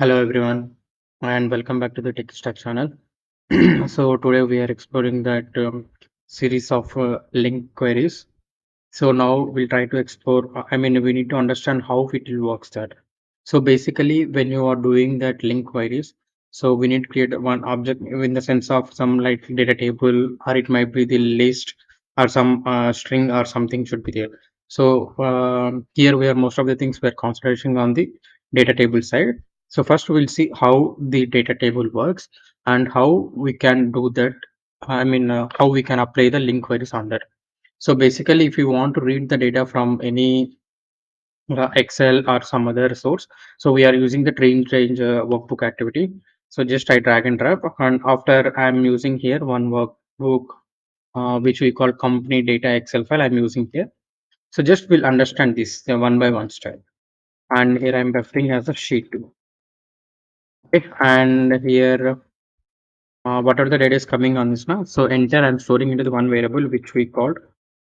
Hello everyone, and welcome back to the techystack channel. So today we are exploring that series of LINQ queries. So now we'll try to explore. We need to understand how it will works that. So basically, when you are doing that link queries, so we need to create one object in the sense of some like data table, or it might be the list, or some string, or something should be there. So here we are most of the things we're concentrating on the data table side. So first we'll see how the data table works and how we can do that. How we can apply the link queries on that. So basically, if you want to read the data from any Excel or some other source, so we are using the train range workbook activity. So just I drag and drop, and after I'm using here one workbook which we call company data Excel file I'm using here. So just we'll understand this one by one step. And here I'm referring as a sheet 2. Okay, and here whatever the data is coming on this now. So enter I'm storing into the one variable which we called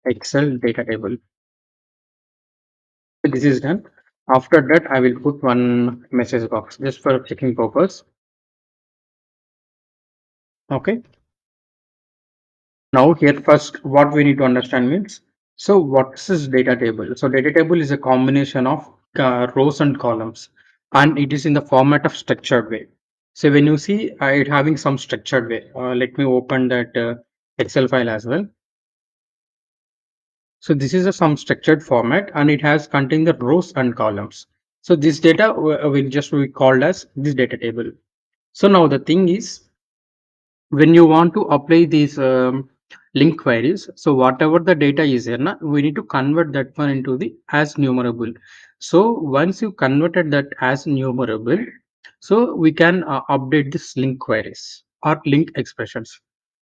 Excel data table. This is done. After that, I will put one message box just for checking purpose. Okay. Now here first, what we need to understand means, so what is data table? So data table is a combination of rows and columns, and it is in the format of structured way. So when you see it having some structured way, let me open that Excel file as well. So this is a some structured format, and it has contain the rows and columns. So this data will just be called as this data table. So now the thing is, when you want to apply these link queries, so whatever the data is here, na, we need to convert that one into the as numerable. So once you converted that as numerable, so we can update this link queries or link expressions.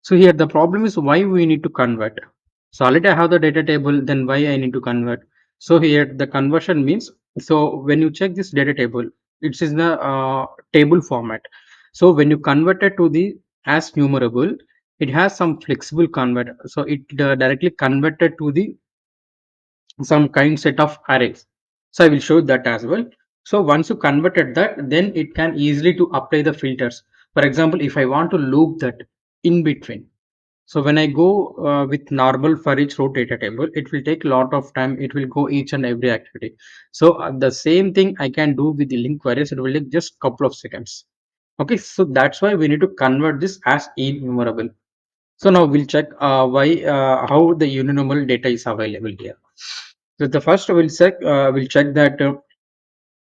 So here the problem is why we need to convert. So already I have the data table, then why I need to convert? So here the conversion means, so when you check this data table, it's in the table format. So when you convert it to the as numerable, it has some flexible convert. So it directly converted to the some kind set of arrays. So I will show that as well. So once you converted that, then it can easily to apply the filters. For example, if I want to loop that in between, so when I go with normal for each row data table, it will take a lot of time. It will go each and every activity. So the same thing I can do with the link queries. It will take just couple of seconds. Okay, so that's why we need to convert this as enumerable. So now we'll check why how the enumerable data is available here. So the first we'll check that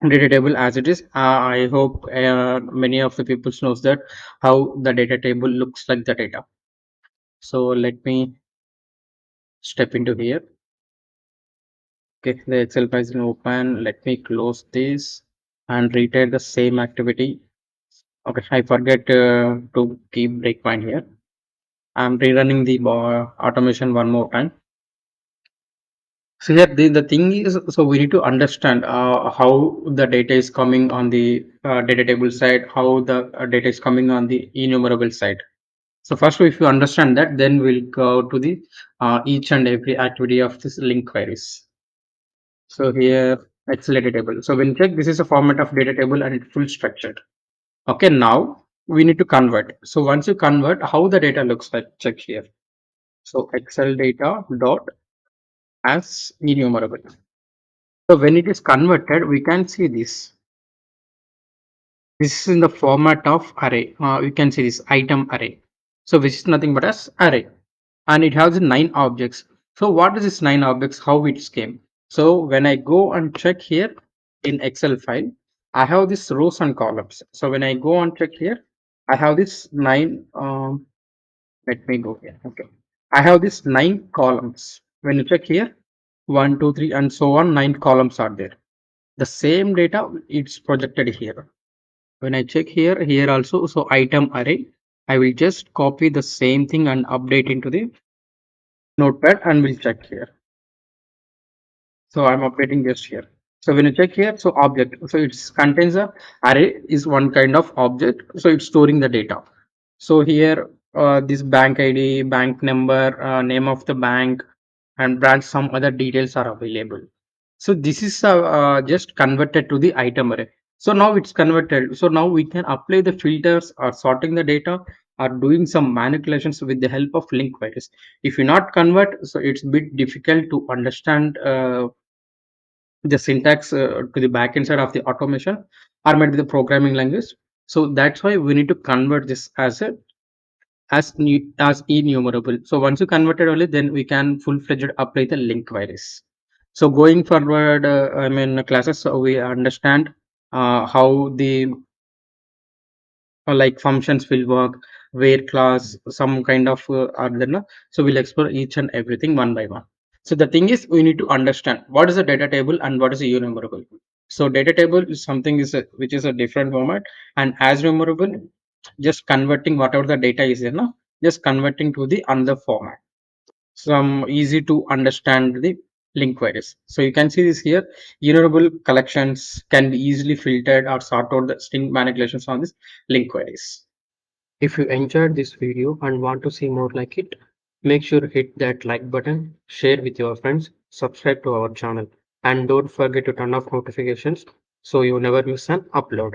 data table as it is. I hope many of the people knows that how the data table looks like the data. So let me step into here. Okay, the Excel file is open. Let me close this and retain the same activity. Okay, I forget to keep breakpoint here. I'm rerunning the automation one more time. So here the thing is, so we need to understand how the data is coming on the data table side, how the data is coming on the enumerable side. So first, if you understand that, then we'll go to the each and every activity of this link queries. So here, Excel data table. So when check, this is a format of data table and it's full structured. Okay, now we need to convert. So once you convert, how the data looks like, check here. So Excel data dot as enumerable. So when it is converted, we can see this. This is in the format of array. We can see this item array. So which is nothing but as array, and it has 9 objects. So what is this 9 objects? How it came? So when I go and check here in Excel file, I have this rows and columns. So when I go and check here, I have this nine. Let me go here. Okay, I have this 9 columns. When you check here, 1, 2, 3, and so on, 9 columns are there. The same data it's projected here. When I check here, here also, so item array, I will just copy the same thing and update into the notepad and we'll check here. So I'm updating just here. So when you check here, so object, so it contains a array is one kind of object. So it's storing the data. So here, this bank ID, bank number, name of the bank, and branch, some other details are available. So this is just converted to the item array. So now it's converted. So now we can apply the filters or sorting the data or doing some manipulations with the help of link queries. If you not convert, so it's a bit difficult to understand the syntax to the backend side of the automation or maybe the programming language. So that's why we need to convert this as a as enumerable. So once you convert it only, then we can full-fledged apply the link queries. So going forward, I mean classes, so we understand how the like functions will work, where class, some kind of are there. Na? So we'll explore each and everything one by one. So the thing is, we need to understand what is a data table and what is a enumerable. So data table is something is which is a different format, and as enumerable, just converting whatever the data is in, na, just converting to the another format. Some easy to understand the link queries. So you can see this here. Enumerable collections can be easily filtered or sort out the string manipulations on this link queries. If you enjoyed this video and want to see more like it, make sure to hit that like button, share with your friends, subscribe to our channel, and don't forget to turn off notifications so you never miss an upload.